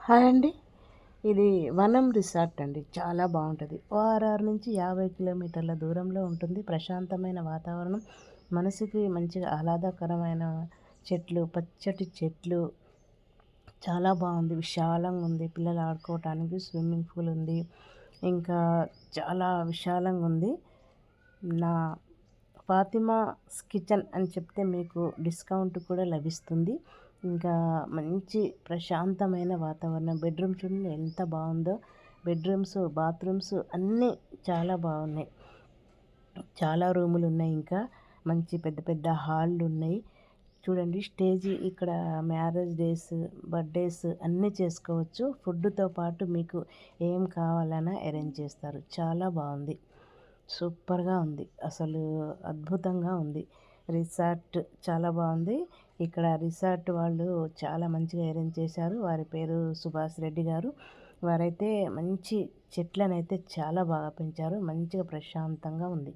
Hi అండి. ఇది వనం రిసార్ట్ అండి. చాలా బావుంటది. ఓఆర్ఆర్ నుంచి 50 కిలోమీటర్ల దూరంలో ఉంటుంది. ప్రశాంతమైన వాతావరణం, మనసుకి మంచిగా ఆహ్లాదకరమైన చెట్లు, పచ్చటి చెట్లు చాలా బావుంది. విశాలంగా ఉంది. పిల్లలు ఆడుకోవటానికి స్విమ్మింగ్ పూల్ ఉంది. ఇంకా చాలా విశాలంగా ఉంది. నా ఫాతిమాస్ కిచెన్ అని చెప్తే మీకు డిస్కౌంట్ కూడా లభిస్తుంది. ఇంకా మంచి ప్రశాంతమైన వాతావరణం. బెడ్‌రూమ్ చూడండి ఎంత బావుందో. బెడ్‌రూమ్స్, బాత్రూమ్స్ అన్నీ చాలా బాగున్నాయి. చాలా రూములున్నాయి ఇంకా. మంచి పెద్ద పెద్ద హాల్లున్నాయి. చూడండి స్టేజి ఇక్కడ మ్యారేజ్ డేస్, బర్త్‌డేస్ అన్నీ చేసుకోవచ్చు. ఫుడ్‌తో పాటు మీకు ఏం కావాలన్నా అరేంజ్ చేస్తారు. చాలా బావుంది. సూపర్‌గా ఉంది. అసలు అద్భుతంగా ఉంది. రిసార్ట్ చాలా బావుంది. ఇక్కడ రిసార్ట్ వాళ్ళు చాలా మంచిగా అరేంజ్ చేశారు. వారి పేరు సుభాష్ రెడ్డి గారు. వారైతే మంచి చెట్లనైతే చాలా బాగా పెంచారు. మంచిగా ప్రశాంతంగా ఉంది.